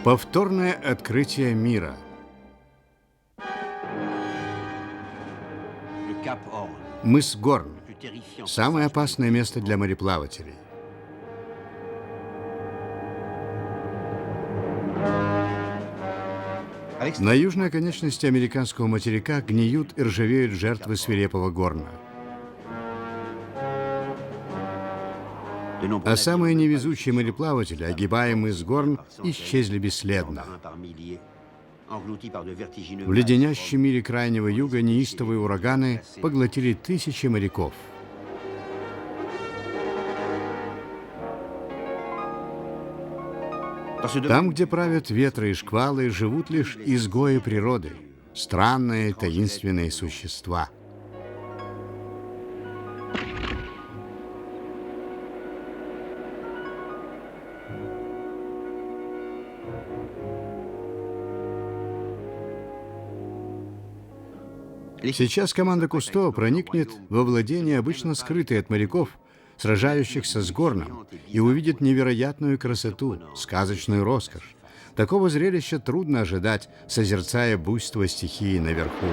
Повторное открытие мира. Мыс Горн – самое опасное место для мореплавателей. На южной оконечности американского материка гниют и ржавеют жертвы свирепого Горна. А самые невезучие мореплаватели, огибая мыс Горн, исчезли бесследно. В леденящем мире Крайнего Юга неистовые ураганы поглотили тысячи моряков. Там, где правят ветры и шквалы, живут лишь изгои природы, странные таинственные существа. Сейчас команда Кусто проникнет во владение, обычно скрытые от моряков, сражающихся с Горном, и увидит невероятную красоту, сказочную роскошь. Такого зрелища трудно ожидать, созерцая буйство стихии наверху.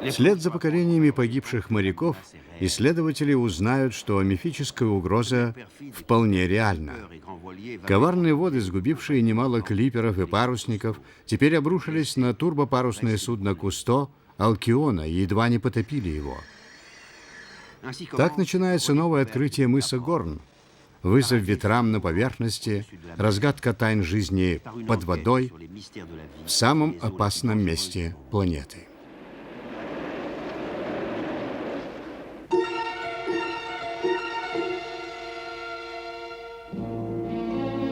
Вслед за поколениями погибших моряков исследователи узнают, что мифическая угроза вполне реальна. Коварные воды, сгубившие немало клиперов и парусников, теперь обрушились на турбопарусное судно Кусто Алкиона и едва не потопили его. Так начинается новое открытие мыса Горн. Вызов ветрам на поверхности, разгадка тайн жизни под водой в самом опасном месте планеты.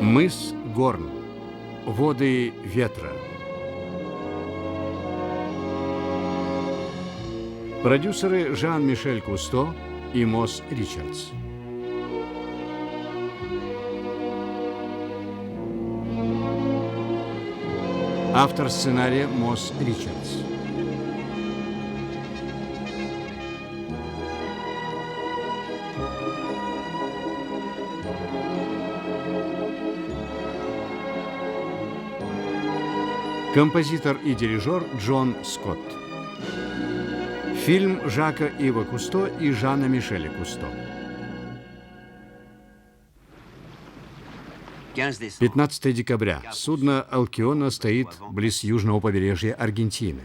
Мыс Горн. Воды ветра. Продюсеры Жан-Мишель Кусто и Мосс Ричардс. Автор сценария Мосс Ричардс. Композитор и дирижер Джон Скотт. Фильм Жака Ива Кусто и Жана Мишеля Кусто. 15 декабря. Судно Алкиона стоит близ южного побережья Аргентины.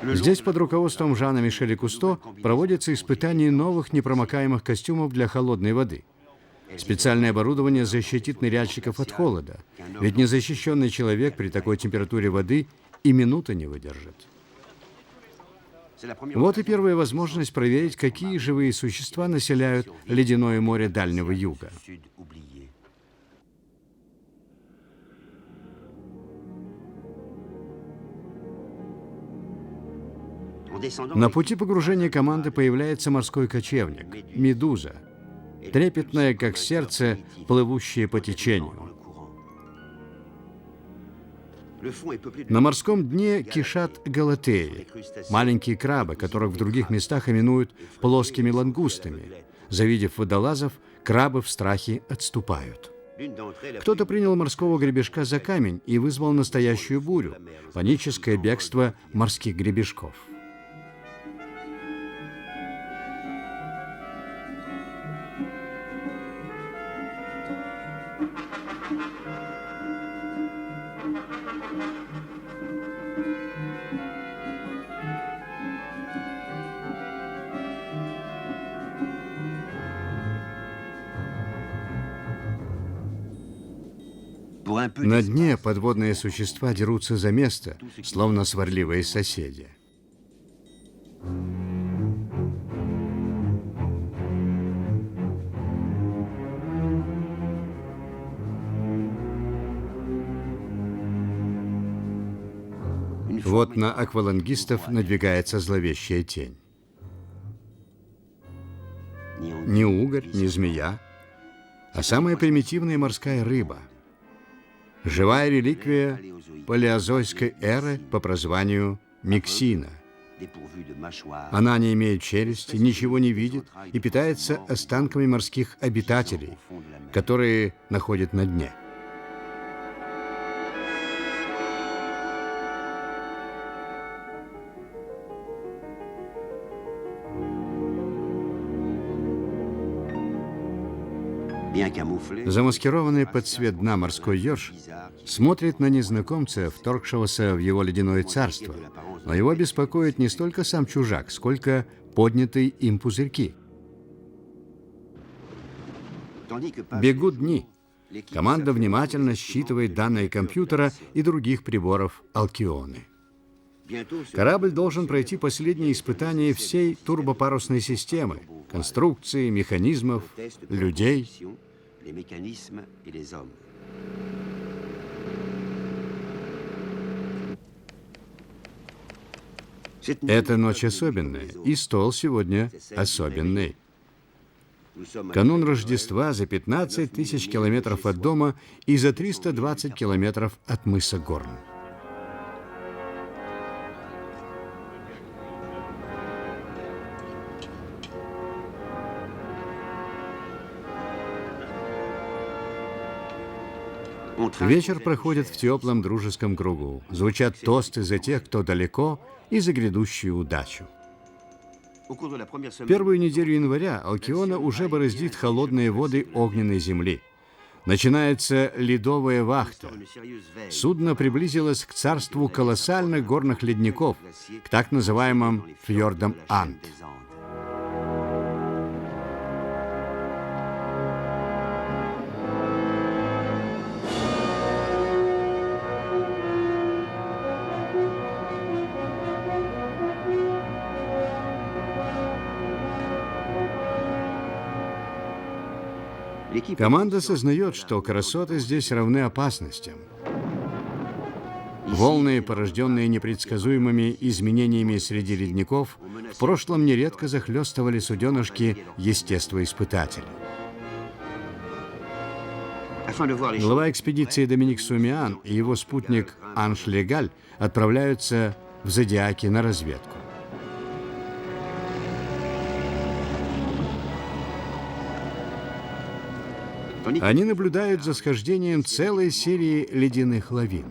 Здесь под руководством Жана Мишеля Кусто проводятся испытания новых непромокаемых костюмов для холодной воды. Специальное оборудование защитит ныряльщиков от холода, ведь незащищенный человек при такой температуре воды и минуты не выдержит. Вот и первая возможность проверить, какие живые существа населяют ледяное море Дальнего Юга. На пути погружения команды появляется морской кочевник – медуза, трепетная, как сердце, плывущее по течению. На морском дне кишат галатеи, маленькие крабы, которых в других местах именуют плоскими лангустами. Завидев водолазов, крабы в страхе отступают. Кто-то принял морского гребешка за камень и вызвал настоящую бурю – паническое бегство морских гребешков. На дне подводные существа дерутся за место, словно сварливые соседи. Вот на аквалангистов надвигается зловещая тень. Не угорь, не змея, а самая примитивная морская рыба. Живая реликвия палеозойской эры по прозванию Миксина. Она не имеет челюсти, ничего не видит и питается останками морских обитателей, которые находят на дне. Замаскированный под цвет дна морской ёрш смотрит на незнакомца, вторгшегося в его ледяное царство, но его беспокоит не столько сам чужак, сколько поднятые им пузырьки. Бегут дни. Команда внимательно считывает данные компьютера и других приборов Алкионы. Корабль должен пройти последние испытания всей турбопарусной системы, конструкции, механизмов, людей. Эта ночь особенная, и стол сегодня особенный. Канун Рождества за 15 тысяч километров от дома и за 320 километров от мыса Горн. Вечер проходит в теплом дружеском кругу. Звучат тосты за тех, кто далеко, и за грядущую удачу. Первую неделю января Алкиона уже бороздит холодные воды огненной земли. Начинается ледовая вахта. Судно приблизилось к царству колоссальных горных ледников, к так называемым фьордам Анд. Команда сознает, что красоты здесь равны опасностям. Волны, порожденные непредсказуемыми изменениями среди ледников, в прошлом нередко захлестывали суденышки естествоиспытателей. Глава экспедиции Доминик Сумиан и его спутник Анж Легаль отправляются в Зодиаке на разведку. Они наблюдают за схождением целой серии ледяных лавин.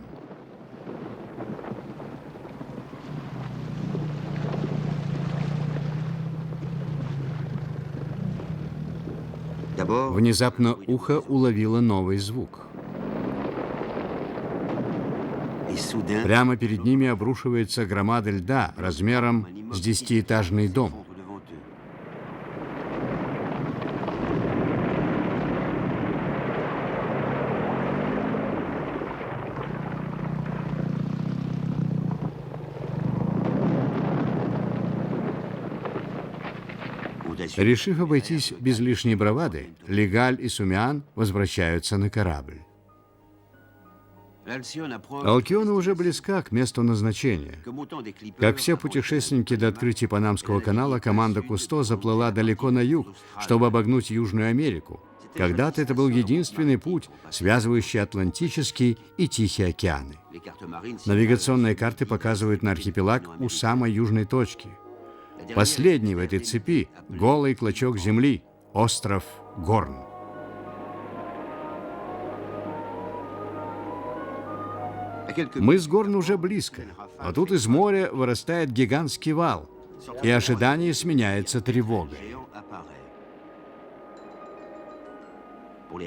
Внезапно ухо уловило новый звук. Прямо перед ними обрушивается громада льда размером с 10-этажный дом. Решив обойтись без лишней бравады, Легаль и Сумиан возвращаются на корабль. Алкиона уже близка к месту назначения. Как все путешественники до открытия Панамского канала, команда Кусто заплыла далеко на юг, чтобы обогнуть Южную Америку. Когда-то это был единственный путь, связывающий Атлантический и Тихий океаны. Навигационные карты показывают на архипелаг у самой южной точки. Последний в этой цепи — голый клочок земли, остров Горн. Мыс Горн уже близко, а тут из моря вырастает гигантский вал, и ожидание сменяется тревогой.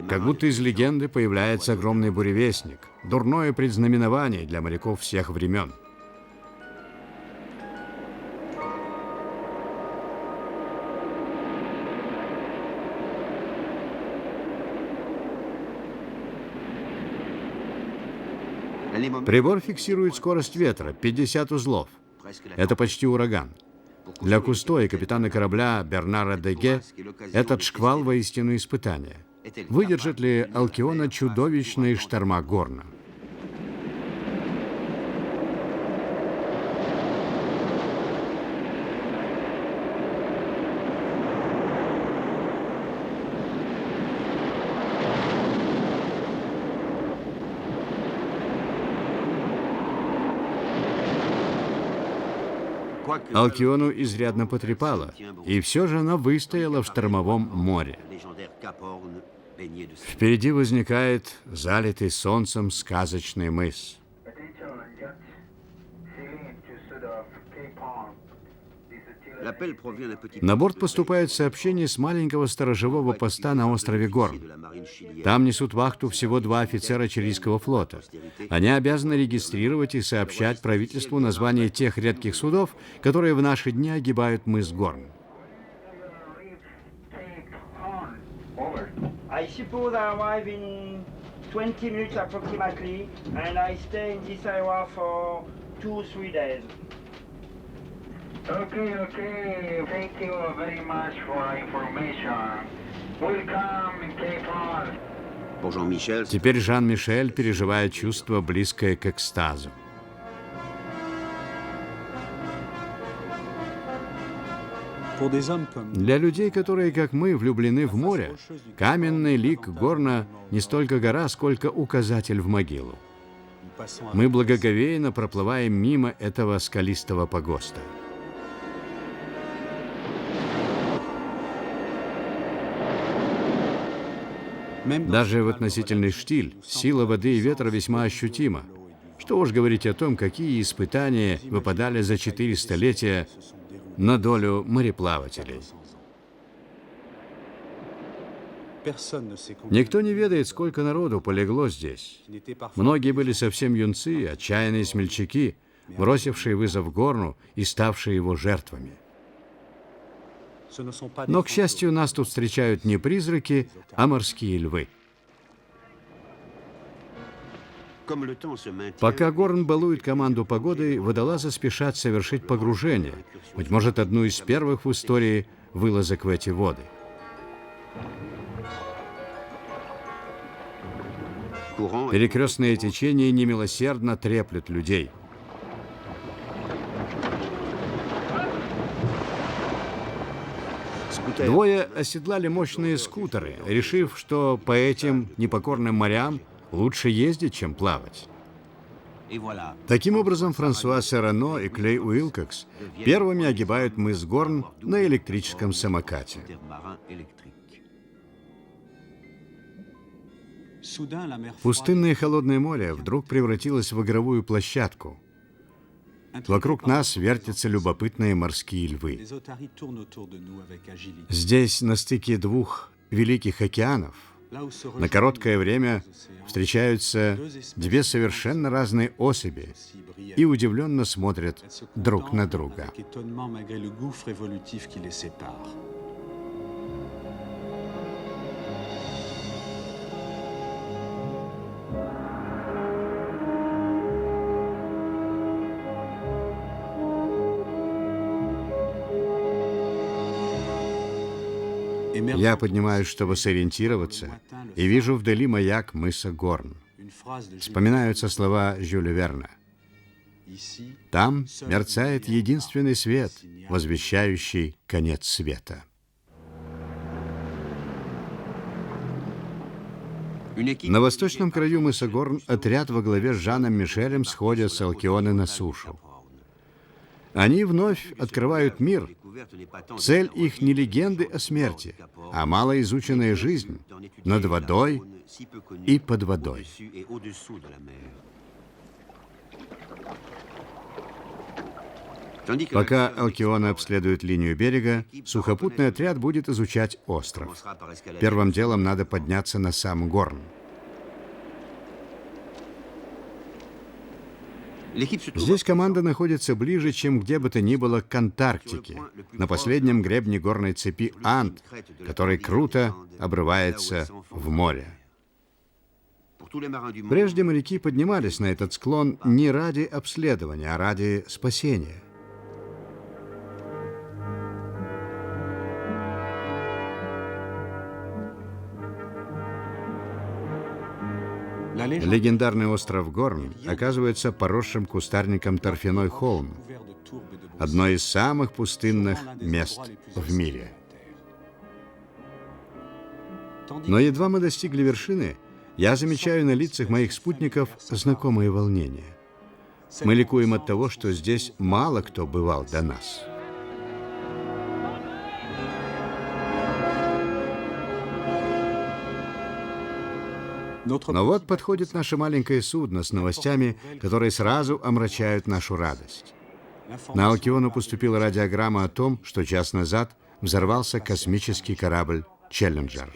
Как будто из легенды появляется огромный буревестник, дурное предзнаменование для моряков всех времен. Прибор фиксирует скорость ветра — 50 узлов. Это почти ураган. Для Кусто и капитана корабля Бернара Деге этот шквал воистину испытание. Выдержит ли Алкиона чудовищные шторма Горна? Алкиону изрядно потрепало, и все же она выстояла в штормовом море. Впереди возникает залитый солнцем сказочный мыс. На борт поступает сообщение с маленького сторожевого поста на острове Горн. Там несут вахту всего 2 офицера чилийского флота. Они обязаны регистрировать и сообщать правительству названия тех редких судов, которые в наши дни огибают мыс Горн. I suppose I arrive in 20 minutes approximately, and I stay in this area for 2-3 days. Okay. Thank you very much for information. Welcome in Cape Horn. Теперь Жан-Мишель переживает чувство, близкое к экстазу. Для людей, которые, как мы, влюблены в море, каменный лик Горна не столько гора, сколько указатель в могилу. Мы благоговейно проплываем мимо этого скалистого погоста. Даже в относительный штиль сила воды и ветра весьма ощутима. Что уж говорить о том, какие испытания выпадали за 4 столетия на долю мореплавателей. Никто не ведает, сколько народу полегло здесь. Многие были совсем юнцы, отчаянные смельчаки, бросившие вызов Горну и ставшие его жертвами. Но, к счастью, нас тут встречают не призраки, а морские львы. Пока Горн балует команду погодой, водолазы спешат совершить погружение, быть может, одну из первых в истории вылазок в эти воды. Перекрестные течения немилосердно треплют людей. Двое оседлали мощные скутеры, решив, что по этим непокорным морям лучше ездить, чем плавать. Таким образом, Франсуа Серрано и Клей Уилкокс первыми огибают мыс Горн на электрическом самокате. Пустынное холодное море вдруг превратилось в игровую площадку. Вокруг нас вертятся любопытные морские львы. Здесь, на стыке 2 великих океанов, на короткое время встречаются 2 совершенно разные особи и удивленно смотрят друг на друга. Я поднимаюсь, чтобы сориентироваться, и вижу вдали маяк мыса Горн. Вспоминаются слова Жюля Верна. Там мерцает единственный свет, возвещающий конец света. На восточном краю мыса Горн отряд во главе с Жаном Мишелем сходят с Алкионы на сушу. Они вновь открывают мир. Цель их не легенды о смерти, а малоизученная жизнь над водой и под водой. Пока Алкиона обследует линию берега, сухопутный отряд будет изучать остров. Первым делом надо подняться на сам Горн. Здесь команда находится ближе, чем где бы то ни было к Антарктике, на последнем гребне горной цепи Анд, который круто обрывается в море. Прежде моряки поднимались на этот склон не ради обследования, а ради спасения. Легендарный остров Горн оказывается поросшим кустарником торфяной холм, одно из самых пустынных мест в мире. Но едва мы достигли вершины, я замечаю на лицах моих спутников знакомые волнения. Мы ликуем от того, что здесь мало кто бывал до нас. Но вот подходит наше маленькое судно с новостями, которые сразу омрачают нашу радость. На Алкиону поступила радиограмма о том, что час назад взорвался космический корабль «Челленджер».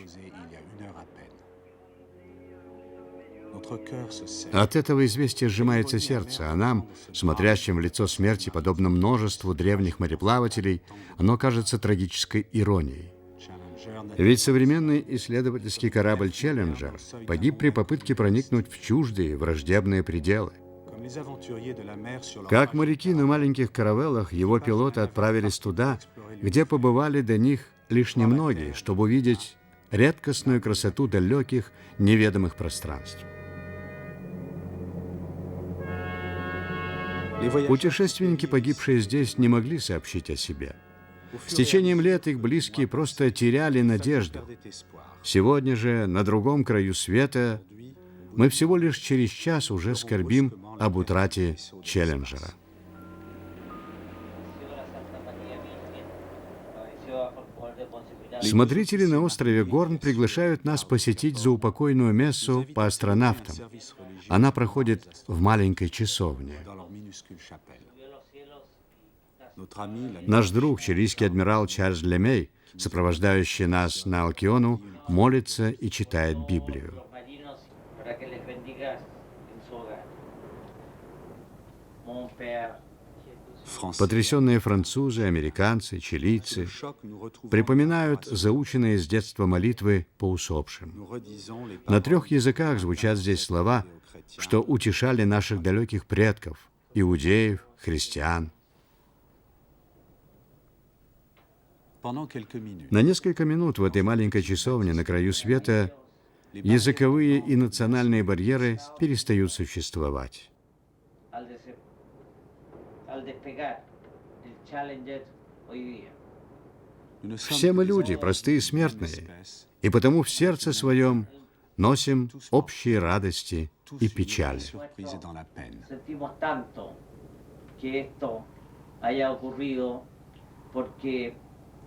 От этого известия сжимается сердце, а нам, смотрящим в лицо смерти, подобно множеству древних мореплавателей, оно кажется трагической иронией. Ведь современный исследовательский корабль «Челленджер» погиб при попытке проникнуть в чуждые враждебные пределы. Как моряки на маленьких каравеллах, его пилоты отправились туда, где побывали до них лишь немногие, чтобы увидеть редкостную красоту далеких, неведомых пространств. Путешественники, погибшие здесь, не могли сообщить о себе. С течением лет их близкие просто теряли надежду. Сегодня же, на другом краю света, мы всего лишь через час уже скорбим об утрате «Челленджера». Смотрители на острове Горн приглашают нас посетить заупокойную мессу по астронавтам. Она проходит в маленькой часовне. Наш друг, чилийский адмирал Чарльз Лемей, сопровождающий нас на Алкиону, молится и читает Библию. Потрясенные французы, американцы, чилийцы припоминают заученные с детства молитвы по усопшим. На 3 языках звучат здесь слова, что утешали наших далеких предков, иудеев, христиан. На несколько минут в этой маленькой часовне на краю света языковые и национальные барьеры перестают существовать. Все мы люди, простые смертные, и потому в сердце своем носим общие радости и печали.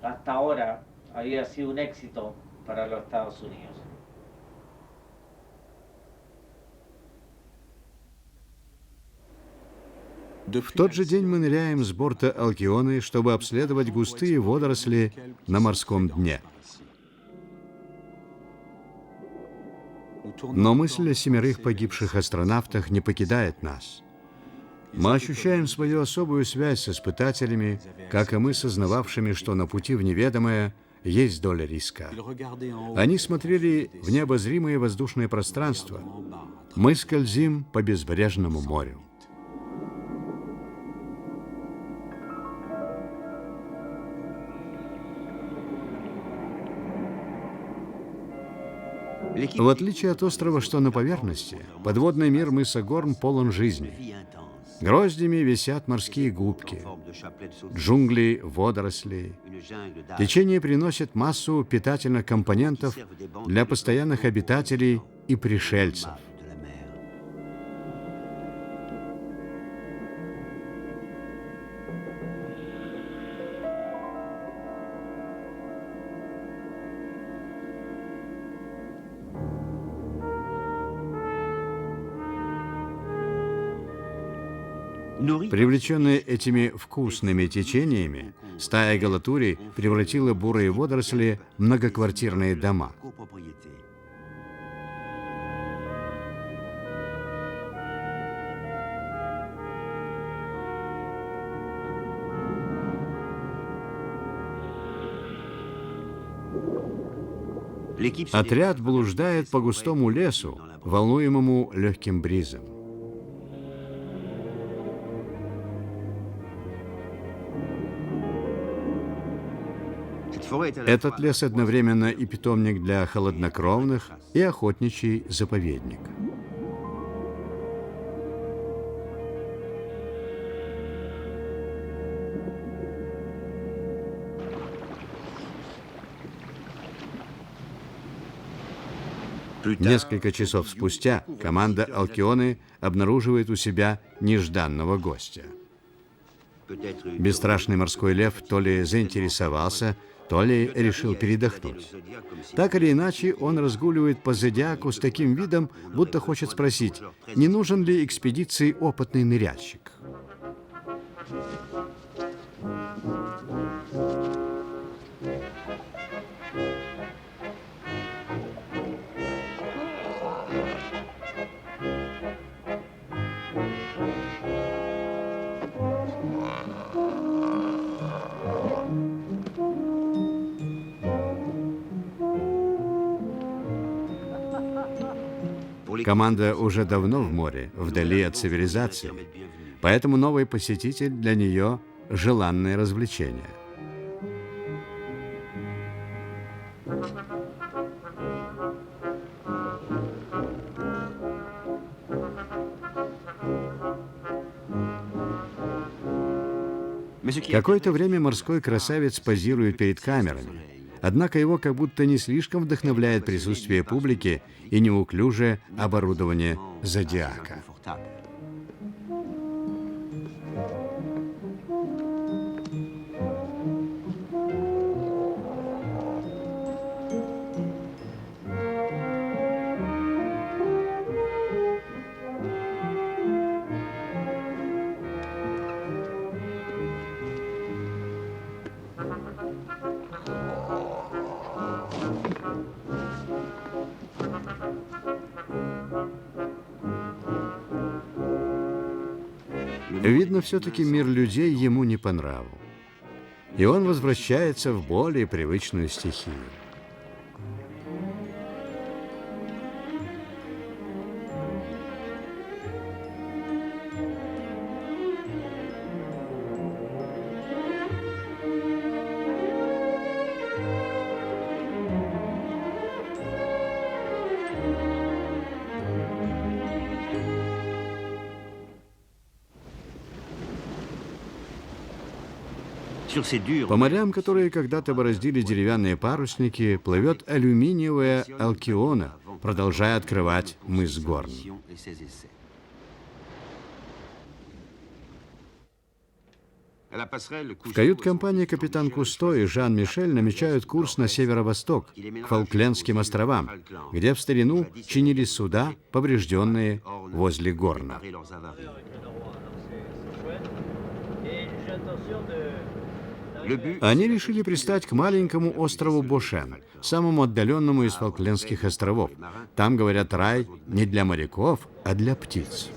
Hasta ahora había sido un éxito para los Estados Unidos. В тот же день мы ныряем с борта Алкионы, чтобы обследовать густые водоросли на морском дне. Но мысль о 7 погибших астронавтах не покидает нас. Мы ощущаем свою особую связь с испытателями, как и мы, сознававшими, что на пути в неведомое есть доля риска. Они смотрели в необозримое воздушное пространство. Мы скользим по безбрежному морю. В отличие от острова, что на поверхности, подводный мир мыса Горн полон жизни. Гроздями висят морские губки, джунгли водорослей. Течение приносит массу питательных компонентов для постоянных обитателей и пришельцев. Привлеченная этими вкусными течениями, стая галатурий превратила бурые водоросли в многоквартирные дома. Отряд блуждает по густому лесу, волнуемому легким бризом. Этот лес одновременно и питомник для холоднокровных, и охотничий заповедник. Несколько часов спустя команда Алкионы обнаруживает у себя нежданного гостя. Бесстрашный морской лев то ли заинтересовался, то ли решил передохнуть. Так или иначе, он разгуливает по зодиаку с таким видом, будто хочет спросить, не нужен ли экспедиции опытный ныряльщик. Команда уже давно в море, вдали от цивилизации, поэтому новый посетитель для нее – желанное развлечение. Какое-то время морской красавец позирует перед камерами, однако его как будто не слишком вдохновляет присутствие публики и неуклюжее оборудование зодиака. Видно, все-таки мир людей ему не по нраву. И он возвращается в более привычную стихию. По морям, которые когда-то бороздили деревянные парусники, плывет алюминиевая Алкиона, продолжая открывать мыс Горн. В кают-компании капитан Кусто и Жан-Мишель намечают курс на северо-восток, к Фолклендским островам, где в старину чинили суда, поврежденные возле Горна. Они решили пристать к маленькому острову Бошен, самому отдаленному из Фолклендских островов. Там, говорят, рай не для моряков, а для птиц.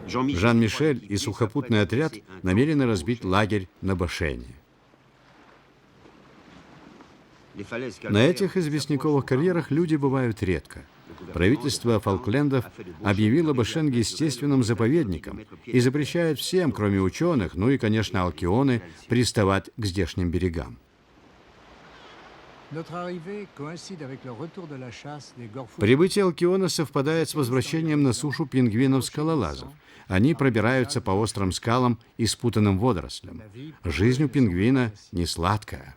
Жан-Мишель и сухопутный отряд намерены разбить лагерь на Бошене. На этих известняковых карьерах люди бывают редко. Правительство Фолклендов объявило Бошен естественным заповедником и запрещает всем, кроме ученых, ну и, конечно, Алкионы, приставать к здешним берегам. Прибытие Алкиона совпадает с возвращением на сушу пингвинов-скалолазов. Они пробираются по острым скалам и спутанным водорослям. Жизнь у пингвина не сладкая.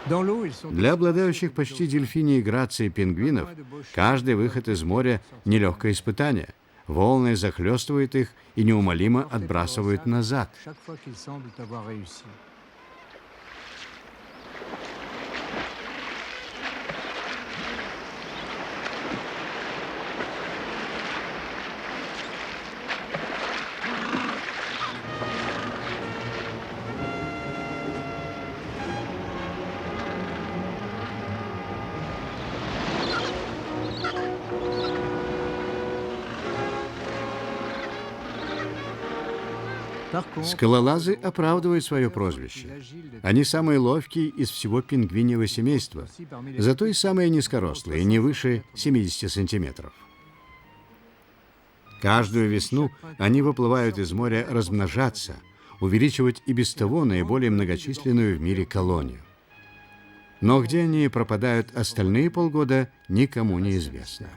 Для обладающих почти дельфинией грацией пингвинов каждый выход из моря – нелегкое испытание. Волны захлестывают их и неумолимо отбрасывают назад. Скалолазы оправдывают свое прозвище. Они самые ловкие из всего пингвиньего семейства, зато и самые низкорослые, не выше 70 сантиметров. Каждую весну они выплывают из моря размножаться, увеличивать и без того наиболее многочисленную в мире колонию. Но где они пропадают остальные полгода, никому не известно.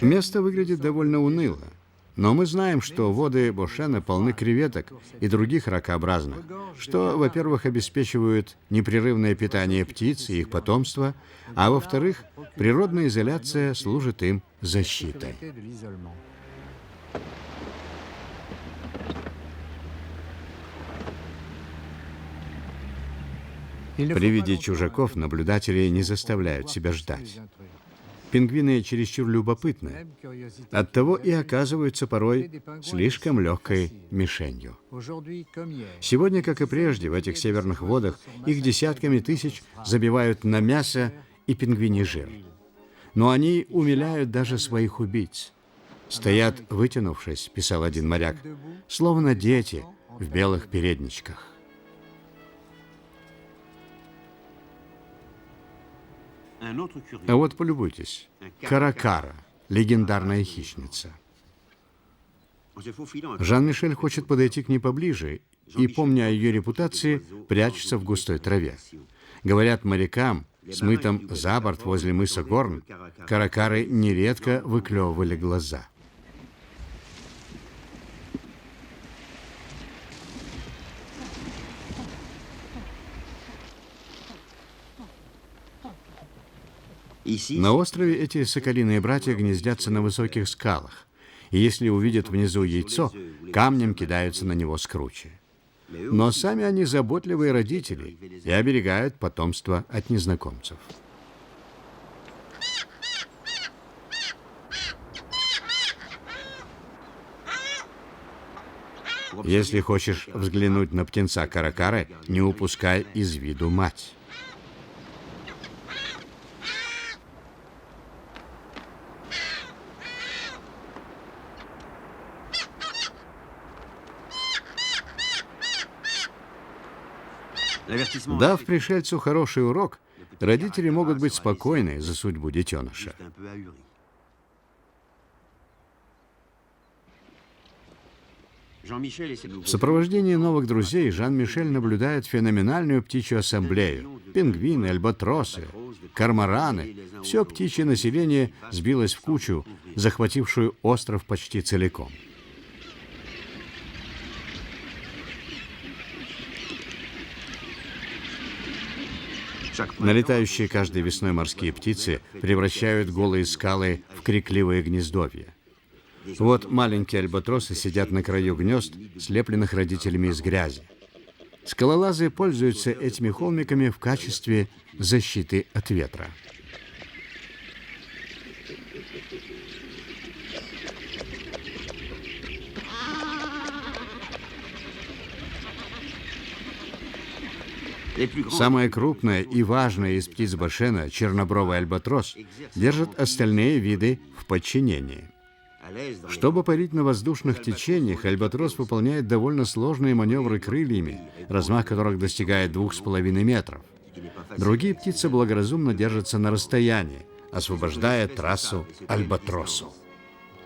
Место выглядит довольно уныло, но мы знаем, что воды Бошена полны креветок и других ракообразных, что, во-первых, обеспечивают непрерывное питание птиц и их потомства, а во-вторых, природная изоляция служит им защитой. При виде чужаков наблюдатели не заставляют себя ждать. Пингвины чересчур любопытны, оттого и оказываются порой слишком легкой мишенью. Сегодня, как и прежде, в этих северных водах их десятками тысяч забивают на мясо и пингвиний жир. Но они умиляют даже своих убийц. «Стоят, вытянувшись», — писал один моряк, — «словно дети в белых передничках». А вот полюбуйтесь. Каракара, легендарная хищница. Жан-Мишель хочет подойти к ней поближе и, помня о ее репутации, прячется в густой траве. Говорят, морякам, смытым за борт возле мыса Горн, каракары нередко выклевывали глаза. На острове эти соколиные братья гнездятся на высоких скалах, и если увидят внизу яйцо, камнем кидаются на него с кручи. Но сами они заботливые родители и оберегают потомство от незнакомцев. Если хочешь взглянуть на птенца каракары, не упускай из виду мать. Дав пришельцу хороший урок, родители могут быть спокойны за судьбу детеныша. В сопровождении новых друзей Жан-Мишель наблюдает феноменальную птичью ассамблею. Пингвины, альбатросы, кормораны. Все птичье население сбилось в кучу, захватившую остров почти целиком. Налетающие каждой весной морские птицы превращают голые скалы в крикливые гнездовья. Вот маленькие альбатросы сидят на краю гнезд, слепленных родителями из грязи. Скалолазы пользуются этими холмиками в качестве защиты от ветра. Самая крупная и важная из птиц Бошена, чернобровый альбатрос, держит остальные виды в подчинении. Чтобы парить на воздушных течениях, альбатрос выполняет довольно сложные маневры крыльями, размах которых достигает 2,5 метров. Другие птицы благоразумно держатся на расстоянии, освобождая трассу альбатросу.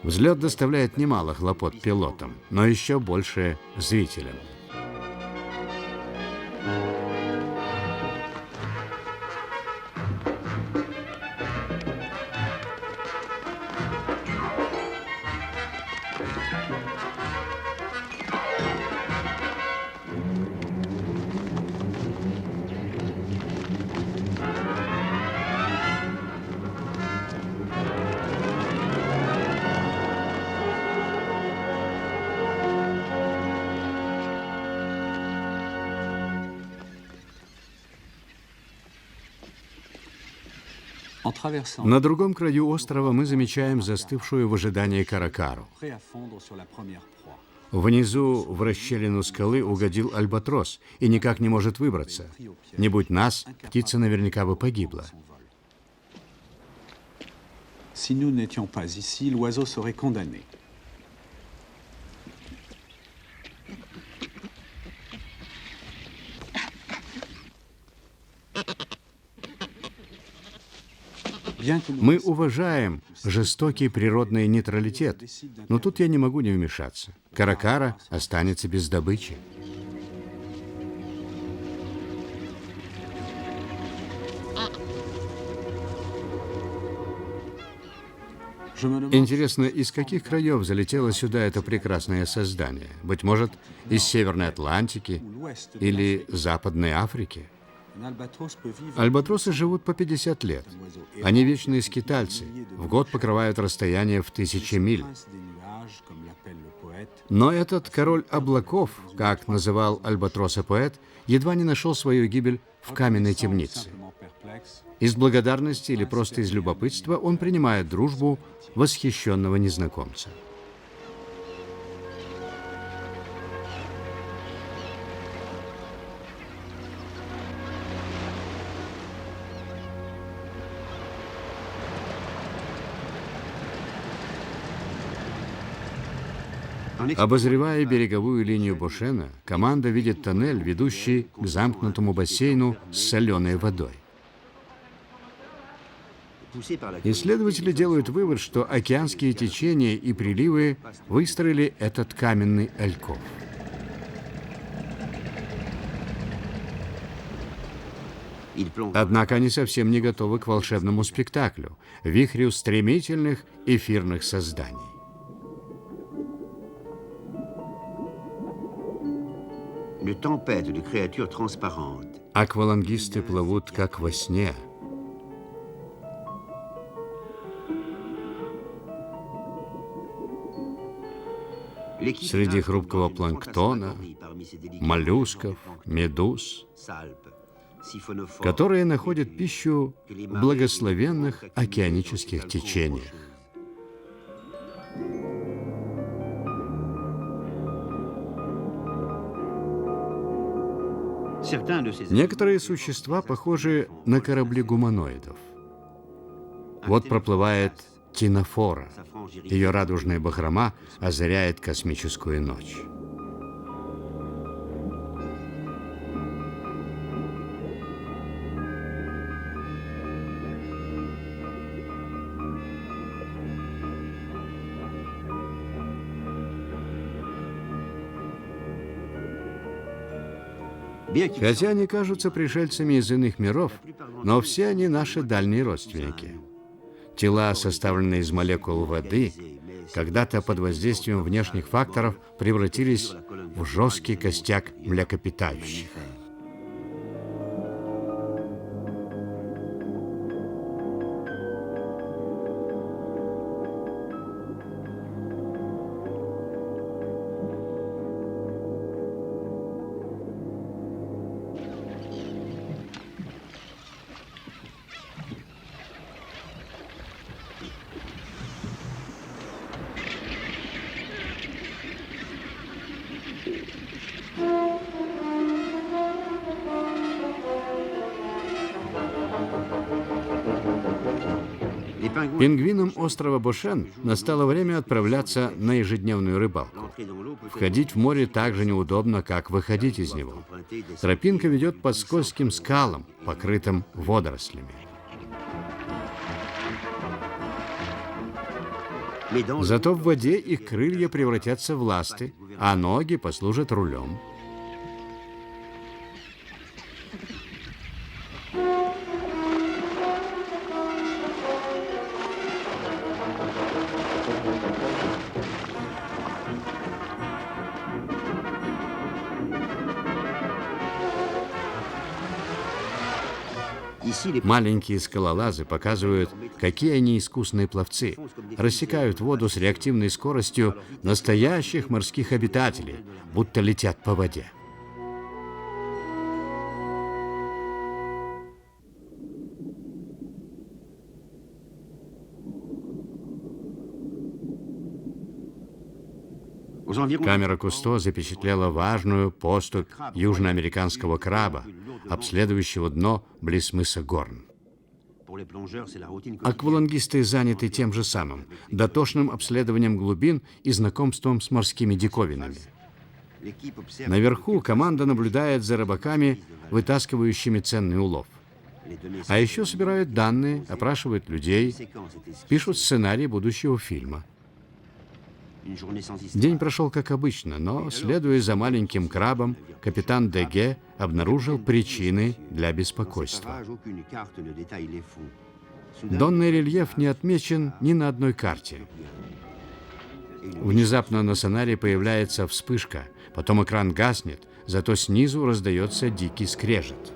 Взлет доставляет немало хлопот пилотам, но еще больше зрителям. На другом краю острова мы замечаем застывшую в ожидании каракару. Внизу в расщелину скалы угодил альбатрос и никак не может выбраться. Не будь нас, птица наверняка бы погибла. Si nous n'étions pas ici, l'oiseau serait condamné. Мы уважаем жестокий природный нейтралитет, но тут я не могу не вмешаться. Каракара останется без добычи. Интересно, из каких краев залетело сюда это прекрасное создание? Быть может, из Северной Атлантики или Западной Африки? Альбатросы живут по 50 лет. Они вечные скитальцы. В год покрывают расстояние в 1000 миль. Но этот король облаков, как называл альбатроса поэт, едва не нашел свою гибель в каменной темнице. Из благодарности или просто из любопытства он принимает дружбу восхищенного незнакомца. Обозревая береговую линию Бошена, команда видит тоннель, ведущий к замкнутому бассейну с соленой водой. Исследователи делают вывод, что океанские течения и приливы выстроили этот каменный альков. Однако они совсем не готовы к волшебному спектаклю, вихрю стремительных эфирных созданий. Аквалангисты плывут, как во сне. Среди хрупкого планктона, моллюсков, медуз, которые находят пищу в благословенных океанических течениях. Некоторые существа похожи на корабли гуманоидов. Вот проплывает Тинофора. Ее радужная бахрома озаряет космическую ночь. Хотя они кажутся пришельцами из иных миров, но все они наши дальние родственники. Тела, составленные из молекул воды, когда-то под воздействием внешних факторов превратились в жесткий костяк млекопитающих. Пингвинам острова Бошен настало время отправляться на ежедневную рыбалку. Входить в море так же неудобно, как выходить из него. Тропинка ведет по скользким скалам, покрытым водорослями. Зато в воде их крылья превратятся в ласты, а ноги послужат рулем. Маленькие скалолазы показывают, какие они искусные пловцы. Рассекают воду с реактивной скоростью настоящих морских обитателей, будто летят по воде. Камера Кусто запечатлела важную поступь южноамериканского краба, обследующего дно близ мыса Горн. Аквалангисты заняты тем же самым, дотошным обследованием глубин и знакомством с морскими диковинами. Наверху команда наблюдает за рыбаками, вытаскивающими ценный улов. А еще собирают данные, опрашивают людей, пишут сценарий будущего фильма. День прошел как обычно, но, следуя за маленьким крабом, капитан Деге обнаружил причины для беспокойства. Донный рельеф не отмечен ни на одной карте. Внезапно на сонаре появляется вспышка, потом экран гаснет, зато снизу раздается дикий скрежет.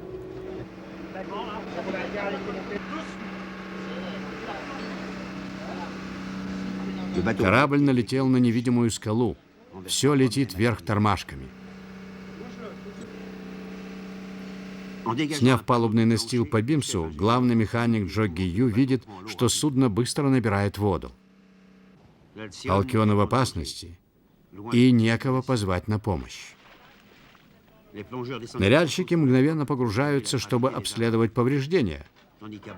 Корабль налетел на невидимую скалу. Все летит вверх тормашками. Сняв палубный настил по бимсу, главный механик Джо Гию видит, что судно быстро набирает воду. Алкион в опасности, и некого позвать на помощь. Ныряльщики мгновенно погружаются, чтобы обследовать повреждения,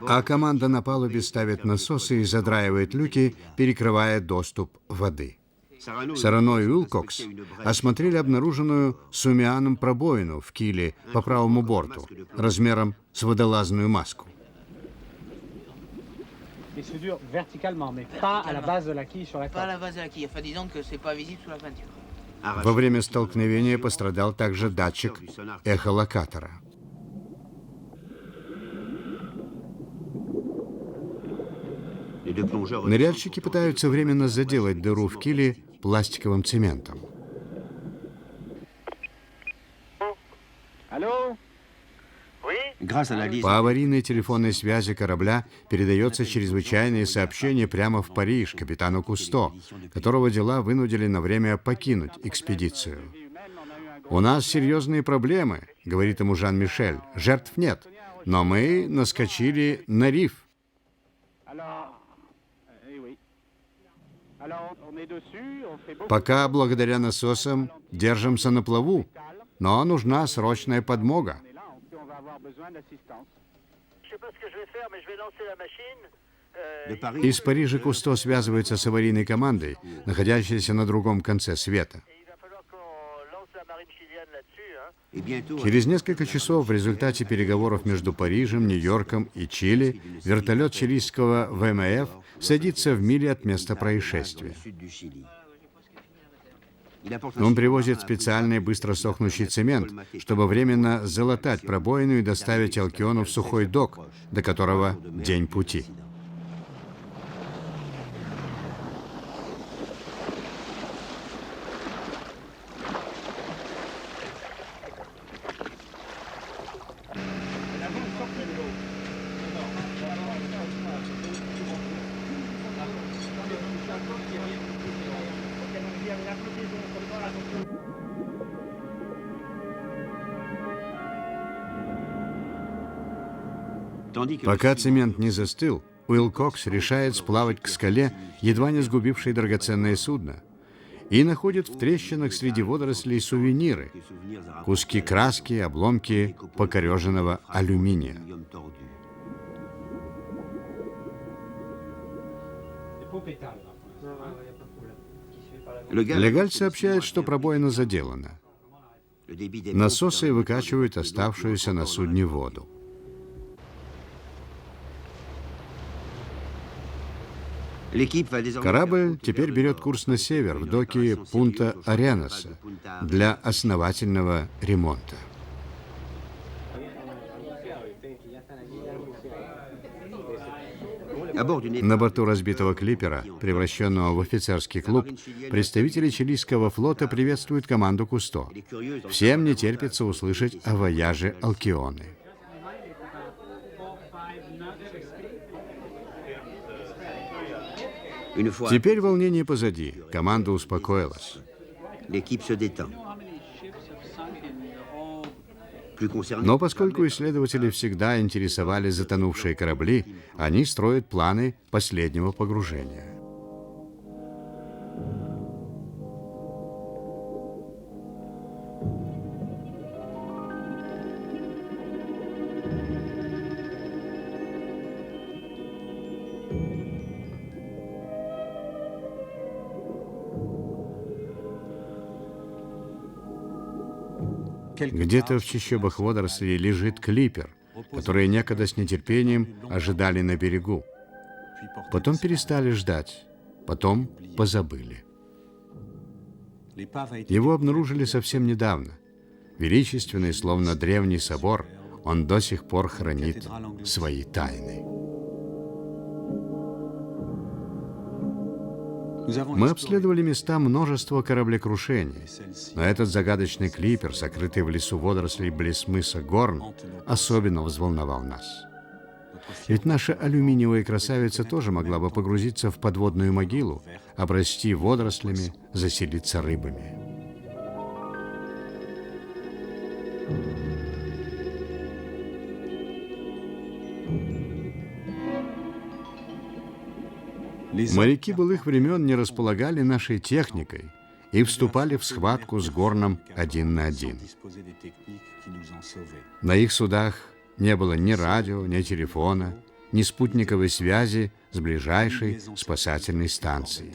а команда на палубе ставит насосы и задраивает люки, перекрывая доступ воды. Сарано и Уилкокс осмотрели обнаруженную Сумианом пробоину в киле по правому борту, размером с водолазную маску. Во время столкновения пострадал также датчик эхолокатора. Ныряльщики пытаются временно заделать дыру в киле пластиковым цементом. По аварийной телефонной связи корабля передается чрезвычайное сообщение прямо в Париж капитану Кусто, которого дела вынудили на время покинуть экспедицию. «У нас серьезные проблемы», — говорит ему Жан-Мишель. «Жертв нет, но мы наскочили на риф». Пока благодаря насосам держимся на плаву, но нужна срочная подмога. Из Парижа Кусто связывается с аварийной командой, находящейся на другом конце света. Через несколько часов в результате переговоров между Парижем, Нью-Йорком и Чили вертолет чилийского ВМФ садится в миле от места происшествия. Он привозит специальный быстро сохнущий цемент, чтобы временно залатать пробоину и доставить Алкиону в сухой док, до которого день пути. Пока цемент не застыл, Уилкокс решает сплавать к скале, едва не сгубившей драгоценное судно, и находит в трещинах среди водорослей сувениры, куски краски, обломки покореженного алюминия. Легаль сообщает, что пробоина заделана. Насосы выкачивают оставшуюся на судне воду. Корабль теперь берет курс на север, в доки Пунта-Ареноса, для основательного ремонта. На борту разбитого клипера, превращенного в офицерский клуб, представители чилийского флота приветствуют команду Кусто. Всем не терпится услышать о вояже Алкионы. Теперь волнение позади. Команда успокоилась. Но поскольку исследователи всегда интересовали затонувшие корабли, они строят планы последнего погружения. Где-то в чащобах водорослей лежит клипер, который некогда с нетерпением ожидали на берегу. Потом перестали ждать, потом позабыли. Его обнаружили совсем недавно. Величественный, словно древний собор, он до сих пор хранит свои тайны. Мы обследовали места множества кораблекрушений, но этот загадочный клипер, сокрытый в лесу водорослей близ мыса Горн, особенно взволновал нас. Ведь наша алюминиевая красавица тоже могла бы погрузиться в подводную могилу, обрасти водорослями, заселиться рыбами. Моряки былых времен не располагали нашей техникой и вступали в схватку с Горном один на один. На их судах не было ни радио, ни телефона, ни спутниковой связи с ближайшей спасательной станцией.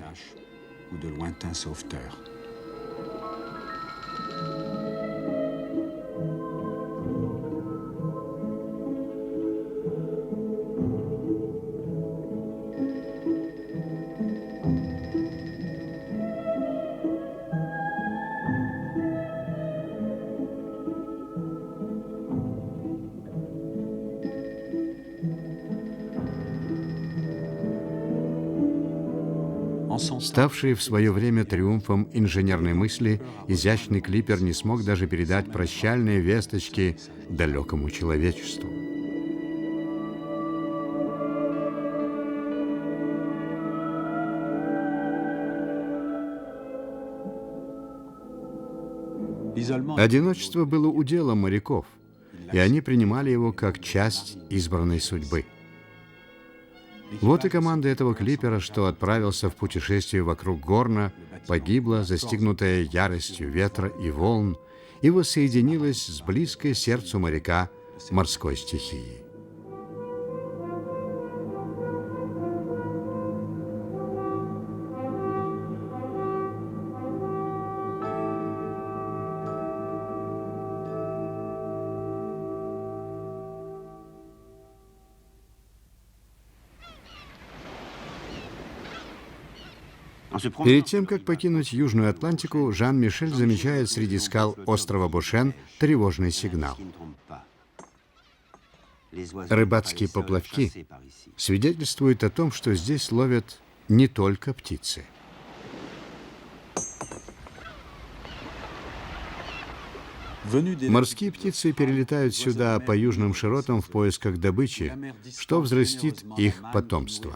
Ставший в свое время триумфом инженерной мысли, изящный клипер не смог даже передать прощальные весточки далекому человечеству. Одиночество было уделом моряков, и они принимали его как часть избранной судьбы. Вот и команда этого клипера, что отправился в путешествие вокруг Горна, погибла, застигнутая яростью ветра и волн, и воссоединилась с близкой сердцу моряка морской стихией. Перед тем, как покинуть Южную Атлантику, Жан-Мишель замечает среди скал острова Бошен тревожный сигнал. Рыбацкие поплавки свидетельствуют о том, что здесь ловят не только птицы. Морские птицы перелетают сюда по южным широтам в поисках добычи, что взрастит их потомство.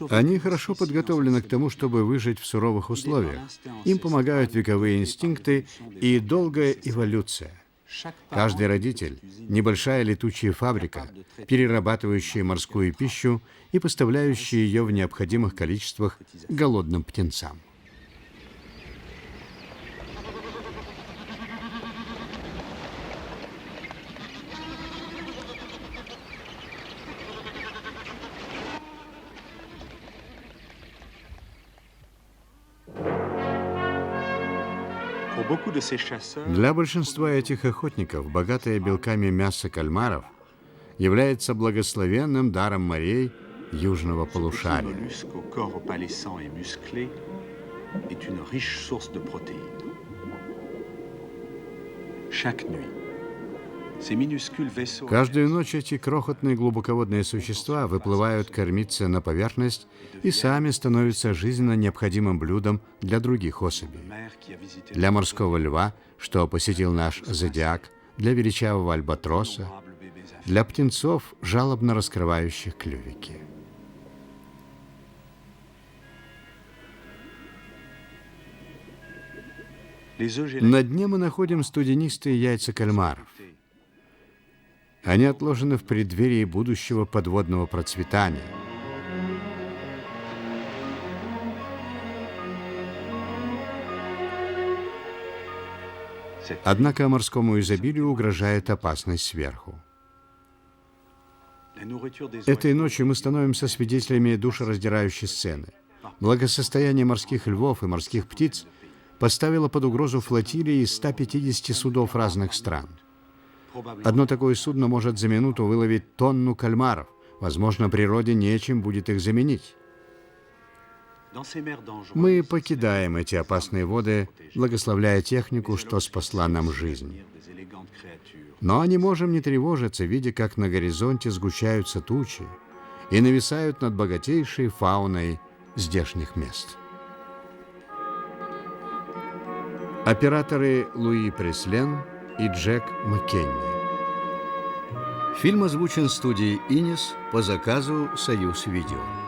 Они хорошо подготовлены к тому, чтобы выжить в суровых условиях. Им помогают вековые инстинкты и долгая эволюция. Каждый родитель – небольшая летучая фабрика, перерабатывающая морскую пищу и поставляющая ее в необходимых количествах голодным птенцам. Для большинства этих охотников богатое белками мясо кальмаров является благословенным даром морей южного полушария. Каждую ночь эти крохотные глубоководные существа выплывают кормиться на поверхность и сами становятся жизненно необходимым блюдом для других особей. Для морского льва, что посетил наш зодиак, для величавого альбатроса, для птенцов, жалобно раскрывающих клювики. На дне мы находим студенистые яйца кальмаров. Они отложены в преддверии будущего подводного процветания. Однако морскому изобилию угрожает опасность сверху. Этой ночью мы становимся свидетелями душераздирающей сцены. Благосостояние морских львов и морских птиц поставило под угрозу флотилии из 150 судов разных стран. Одно такое судно может за минуту выловить тонну кальмаров. Возможно, природе нечем будет их заменить. Мы покидаем эти опасные воды, благословляя технику, что спасла нам жизнь. Но не можем не тревожиться, видя, как на горизонте сгущаются тучи и нависают над богатейшей фауной здешних мест. Операторы Луи Преслен и Джек Маккенни. Фильм озвучен студией «Инес» по заказу «Союз Видео».